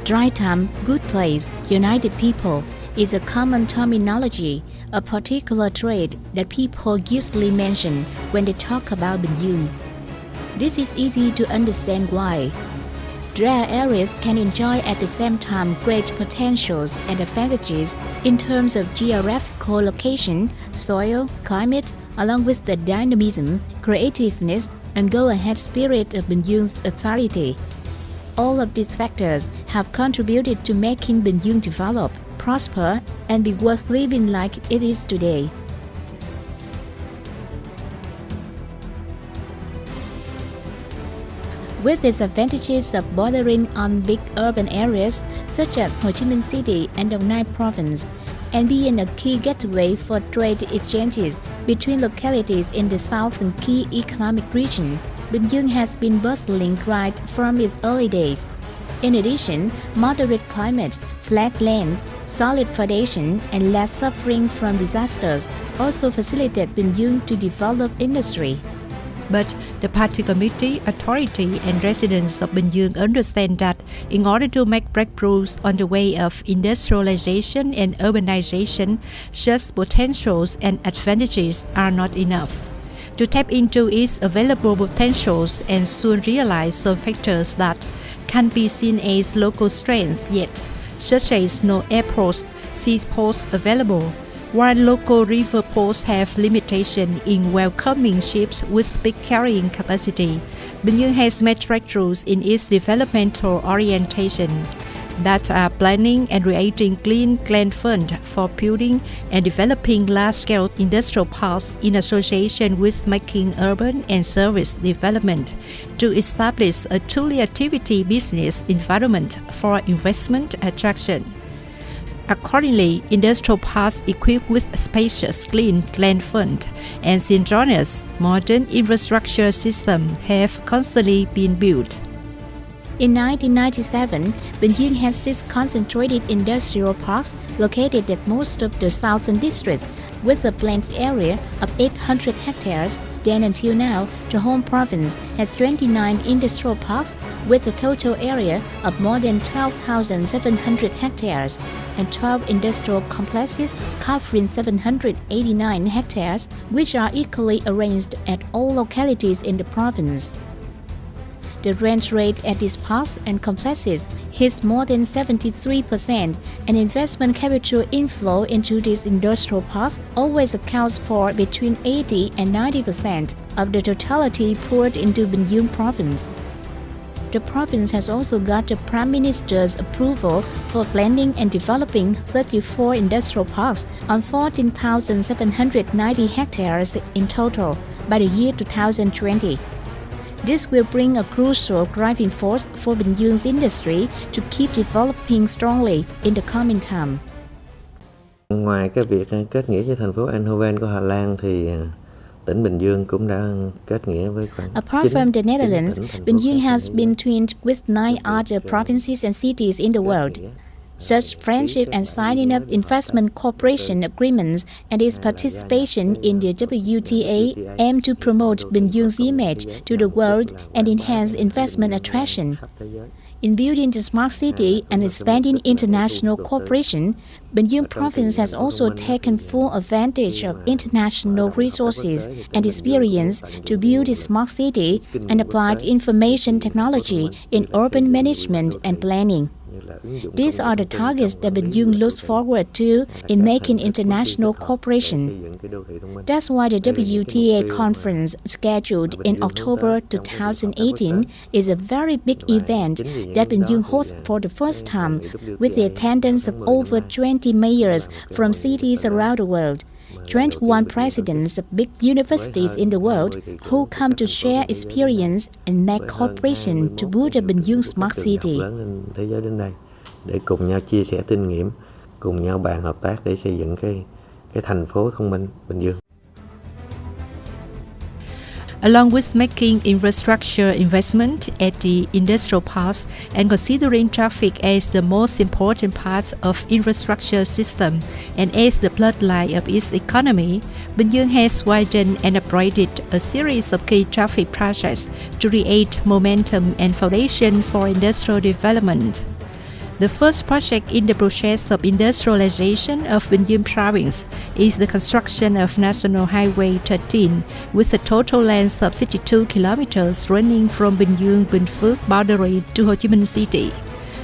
Dry time, good place, united people is a common terminology, a particular trait that people usually mention when they talk about Bình Dương. This is easy to understand why. Dry areas can enjoy at the same time great potentials and advantages in terms of geographical location, soil, climate, along with the dynamism, creativeness, and go-ahead spirit of Bình Dương authority. All of these factors have contributed to making Bình Dương develop, prosper, and be worth living like it is today. With its advantages of bordering on big urban areas such as Ho Chi Minh City and Đồng Nai Province, and being a key gateway for trade exchanges between localities in the southern key economic region, Bình Dương has been bustling right from its early days. In addition, moderate climate, flat land, solid foundation, and less suffering from disasters also facilitate Bình Dương to develop industry. But the party committee, authority, and residents of Bình Dương understand that in order to make breakthroughs on the way of industrialization and urbanization, such potentials and advantages are not enough. To tap into its available potentials and soon realize some factors that can be seen as local strengths yet, such as no airports, seaports available, while local river ports have limitation in welcoming ships with big carrying capacity. Bình Dương has made breakthroughs in its developmental orientation that are planning and creating clean land fund for building and developing large-scale industrial parks in association with making urban and service development to establish a truly activity business environment for investment attraction. Accordingly, industrial parks equipped with spacious clean land fund and synchronous modern infrastructure system have constantly been built. In 1997, Bình Dương has 6 concentrated industrial parks located at most of the southern districts with a planned area of 800 hectares. Then until now, the home province has 29 industrial parks with a total area of more than 12,700 hectares and 12 industrial complexes covering 789 hectares, which are equally arranged at all localities in the province. The rent rate at these parks and complexes hits more than 73%, and investment capital inflow into these industrial parks always accounts for between 80 and 90% of the totality poured into Bình Dương province. The province has also got the Prime Minister's approval for planning and developing 34 industrial parks on 14,790 hectares in total by the year 2020. This will bring a crucial driving force for Bình Dương industry to keep developing strongly in the coming time. Ngoài cái việc kết nghĩa với thành phố Eindhoven của Hà Lan thì tỉnh Bình Dương cũng đã kết nghĩa với Apart from the Netherlands, Bình Dương has been twinned with 9 other provinces and cities in the world. Such friendship and signing up investment cooperation agreements and its participation in the WTA aim to promote Bình Dương image to the world and enhance investment attraction. In building the smart city and expanding international cooperation, Bình Dương province has also taken full advantage of international resources and experience to build a smart city and applied information technology in urban management and planning. These are the targets that Bình Dương looks forward to in making international cooperation. That's why the WTA conference scheduled in October 2018 is a very big event that Bình Dương hosts for the first time with the attendance of over 20 mayors from cities around the world. 21 presidents of big universities in the world who come to share experience and make cooperation to build a Bình Dương smart city. Để cùng nhau chia sẻ kinh nghiệm, cùng nhau bàn hợp tác để xây dựng cái thành phố thông minh Bình Dương. Along with making infrastructure investment at the industrial parks and considering traffic as the most important part of infrastructure system and as the bloodline of its economy, Bình Dương has widened and upgraded a series of key traffic projects to create momentum and foundation for industrial development. The first project in the process of industrialization of Bình Dương province is the construction of National Highway 13 with a total length of 62 kilometers running from Bình Dương-Bình Phước boundary to Ho Chi Minh City.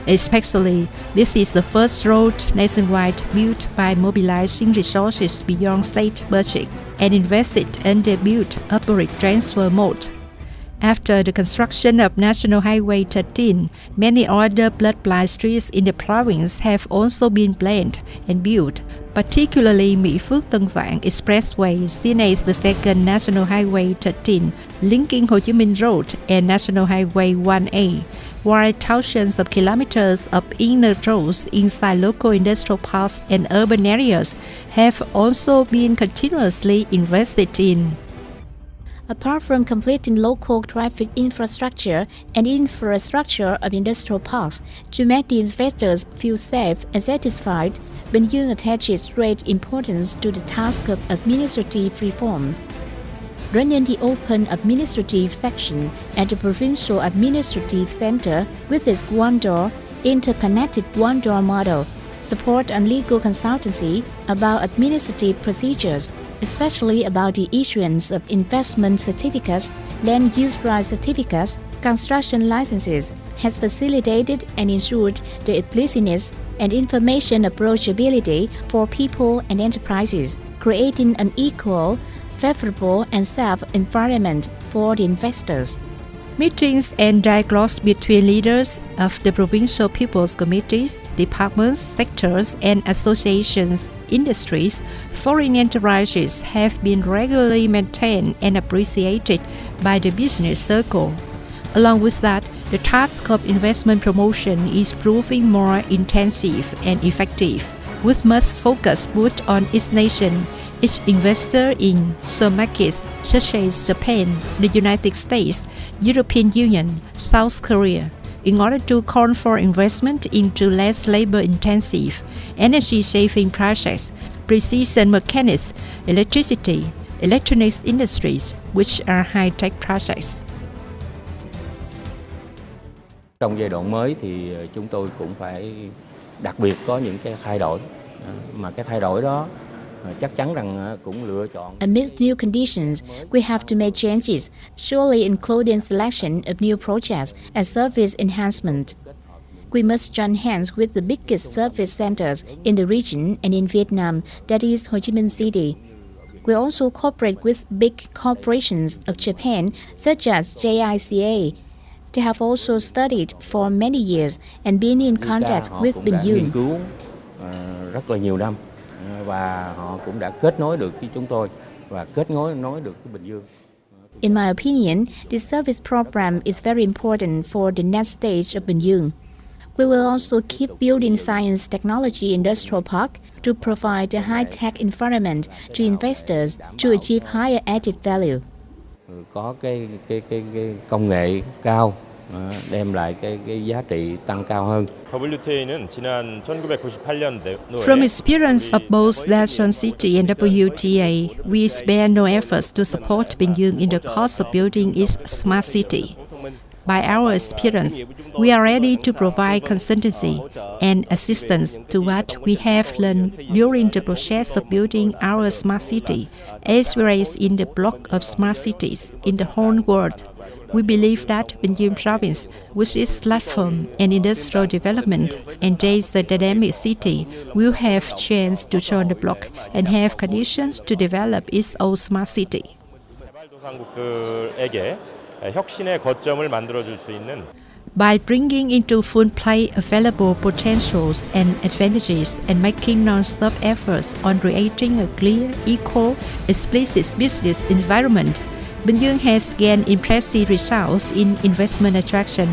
Especially, this is the first road nationwide built by mobilizing resources beyond state budget and invested under build-operate transfer mode. After the construction of National Highway 13, many other bloodline streets in the province have also been planned and built, particularly Mỹ Phước Tân Vạn Expressway, seen as the second National Highway 13, linking Ho Chi Minh Road and National Highway 1A, while thousands of kilometers of inner roads inside local industrial parks and urban areas have also been continuously invested in. Apart from completing local traffic infrastructure and infrastructure of industrial parks to make the investors feel safe and satisfied, Bình Dương attaches great importance to the task of administrative reform. Running the open administrative section at the Provincial Administrative Center with its one-door, interconnected one-door model, support on legal consultancy about administrative procedures, especially about the issuance of investment certificates, land use right certificates, construction licenses, has facilitated and ensured the explicitness and information approachability for people and enterprises, creating an equal, favorable and safe environment for the investors. Meetings and dialogues between leaders of the provincial people's committees, departments, sectors, and associations, industries, foreign enterprises have been regularly maintained and appreciated by the business circle. Along with that, the task of investment promotion is proving more intensive and effective, with much focus put on each nation, each investor in some markets such as Japan, the United States, European Union, South Korea, in order to call for investment into less labor-intensive, energy-saving projects, precision mechanics, electricity, electronics industries, which are high-tech projects. Trong giai đoạn mới thì chúng tôi cũng phải đặc biệt có những cái thay đổi, mà cái thay đổi đó chắc chắn rằng cũng lựa chọn. Amidst new conditions, we have to make changes, surely including selection of new projects and service enhancement. We must join hands with the biggest service centers in the region and in Vietnam, that is Ho Chi Minh City. We also cooperate with big corporations of Japan, such as JICA. They have also studied for many years and been in contact with Bình Dương. Nghiên cứu rất là nhiều năm và họ cũng đã kết nối được với chúng tôi và kết nối được với Bình Dương. In my opinion, this service program is very important for the next stage of Bình Dương. We will also keep building science technology industrial park to provide a high-tech environment to investors to achieve higher added value. Có cái công nghệ cao đem lại cái giá trị tăng cao hơn. From experience of both Daejeon City and WTA, we spare no efforts to support Bình Dương in the cause of building its smart city. By our experience, we are ready to provide consultancy and assistance to what we have learned during the process of building our smart city, as well as in the block of smart cities in the whole world. We believe that Bình Dương province, with its platform and industrial development, and as a dynamic city, will have chance to join the block and have conditions to develop its own smart city. By bringing into full play available potentials and advantages and making non-stop efforts on creating a clear, equal, explicit business environment, Bình Dương has gained impressive results in investment attraction.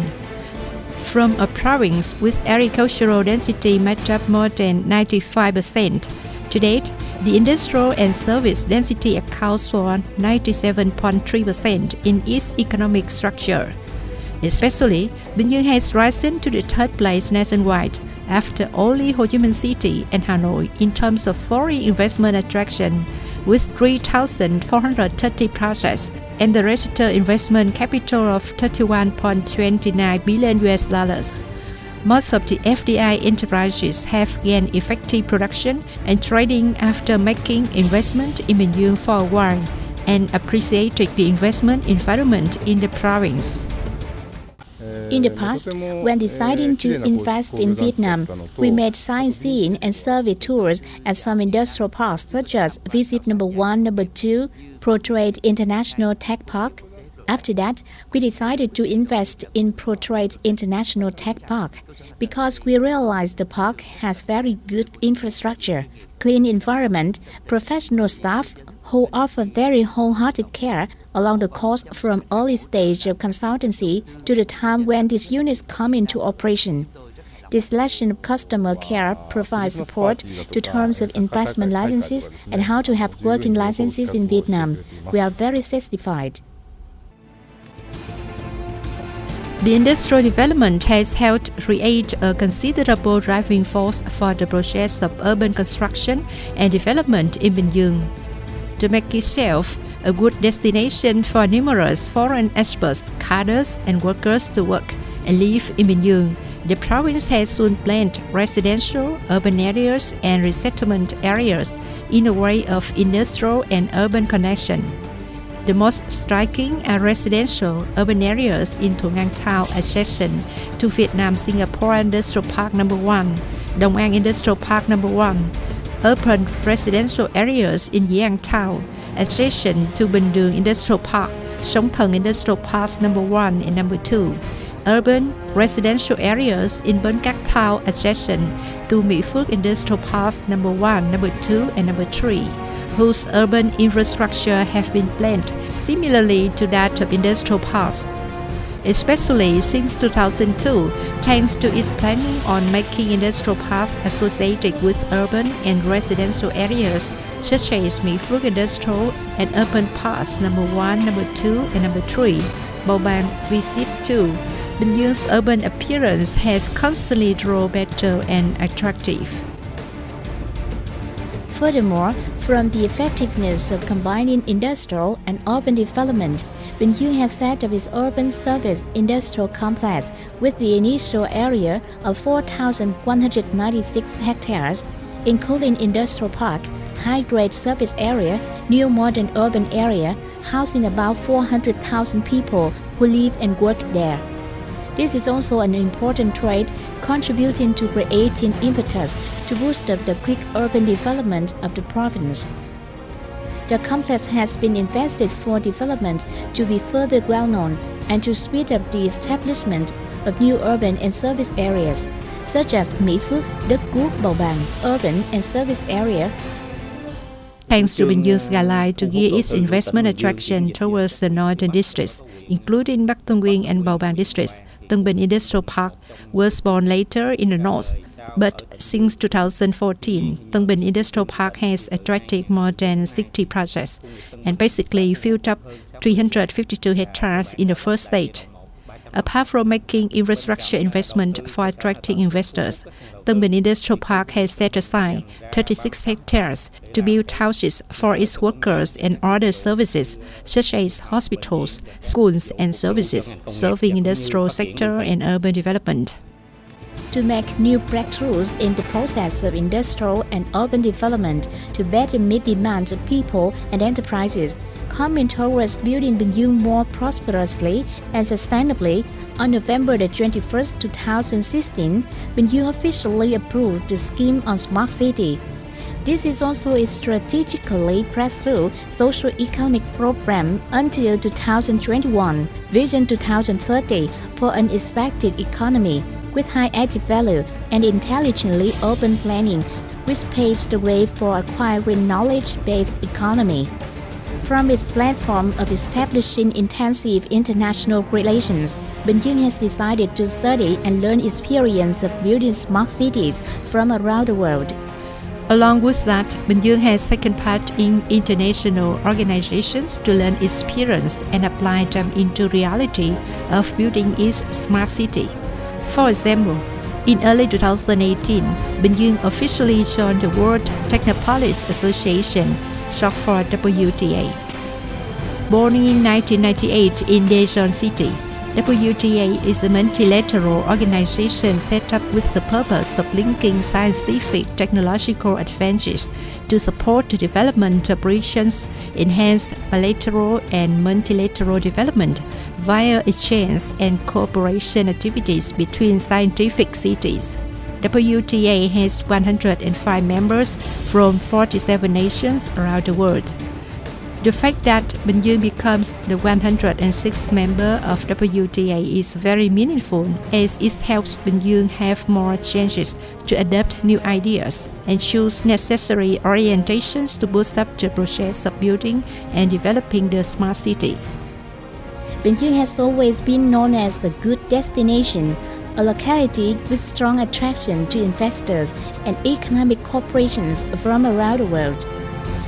From a province with agricultural density made up more than 95%, to date, the industrial and service density accounts for 97.3% in its economic structure. Especially, Bình Dương has risen to the third place nationwide after only Ho Chi Minh City and Hanoi in terms of foreign investment attraction, with 3,430 projects and the registered investment capital of $31.29 billion. Most of the FDI enterprises have gained effective production and trading after making investment in Bình Dương for a while and appreciated the investment environment in the province. In the past, when deciding to invest in Vietnam, we made sightseeing and survey tours at some industrial parks such as Visit No. 1, No. 2, ProTrade International Tech Park. After that, we decided to invest in ProTrade International Tech Park because we realized the park has very good infrastructure, clean environment, professional staff who offer very wholehearted care along the course from early stage of consultancy to the time when these units come into operation. The selection of customer care provides support to terms of investment licenses and how to have working licenses in Vietnam. We are very satisfied. The industrial development has helped create a considerable driving force for the process of urban construction and development in Bình Dương. To make itself a good destination for numerous foreign experts, cadres, and workers to work and live in Bình Dương, the province has soon blended residential, urban areas, and resettlement areas in a way of industrial and urban connection. The most striking are residential urban areas in Thuận An Town adjacent to Vietnam-Singapore Industrial Park No. 1, Dong An Industrial Park No. 1, urban residential areas in Dĩ An Town adjacent to Bình Dương Industrial Park, Sông Thần Industrial Parks No. 1 and No. 2, urban residential areas in Bến Cát Town adjacent to Mỹ Phước Industrial Parks No. 1, No. 2 and No. 3, whose urban infrastructure have been blended similarly to that of industrial parks. Especially since 2002, thanks to its planning on making industrial parks associated with urban and residential areas such as Mỹ Phước Industrial and Urban Parks No. 1, No. 2 and No. 3, Bầu Bàng Visit 2, Bình Dương urban appearance has constantly grown better and attractive. Furthermore, from the effectiveness of combining industrial and urban development, Bình Dương has set up its urban service industrial complex with the initial area of 4,196 hectares, including industrial park, high-grade service area, new modern urban area, housing about 400,000 people who live and work there. This is also an important trait contributing to creating impetus to boost up the quick urban development of the province. The complex has been invested for development to be further well-known and to speed up the establishment of new urban and service areas, such as Mỹ Phước, Đất Cuốc, Bầu Bàng, urban and service area. Thanks to Bình Dương guideline to gear its investment attraction towards the northern districts, including Bắc Tân Uyên and Bầu Bàng districts, Tân Bình Industrial Park was born later in the north. But since 2014, Tân Bình Industrial Park has attracted more than 60 projects and basically filled up 352 hectares in the first stage. Apart from making infrastructure investment for attracting investors, Tân Bình Industrial Park has set aside 36 hectares to build houses for its workers and other services, such as hospitals, schools, and services serving industrial sector and urban development. To make new breakthroughs in the process of industrial and urban development to better meet demands of people and enterprises, coming towards building Bình Dương more prosperously and sustainably, on November 21, 2016, Bình Dương officially approved the scheme on Smart City. This is also a strategically breakthrough socio-economic program until 2021, Vision 2030 for an expected economy with high added value and intelligently open planning, which paves the way for acquiring knowledge-based economy. From its platform of establishing intensive international relations, Bình Dương has decided to study and learn experience of building smart cities from around the world. Along with that, Bình Dương has taken part in international organizations to learn experience and apply them into reality of building its smart city. For example, in early 2018, Bình Dương officially joined the World Technopolis Association, short for WTA. Born in 1998 in Daejeon City, WTA is a multilateral organization set up with the purpose of linking scientific technological advances to support the development of regions, enhance bilateral and multilateral development via exchange and cooperation activities between scientific cities. WTA has 105 members from 47 nations around the world. The fact that Bình Dương becomes the 106th member of WTA is very meaningful as it helps Bình Dương have more chances to adapt new ideas and choose necessary orientations to boost up the process of building and developing the smart city. Bình Dương has always been known as a good destination, a locality with strong attraction to investors and economic corporations from around the world.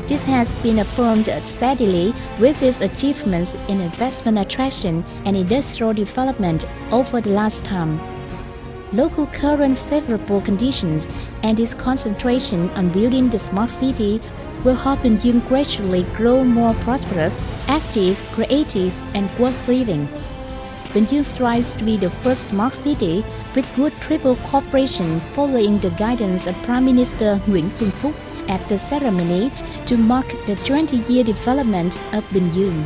This has been affirmed steadily with its achievements in investment attraction and industrial development over the last time. Local current favorable conditions and its concentration on building the smart city will help Bình Dương gradually grow more prosperous, active, creative, and worth living. Bình Dương strives to be the first smart city with good triple cooperation following the guidance of Prime Minister Nguyễn Xuân Phúc at the ceremony to mark the 20-year development of Bình Dương.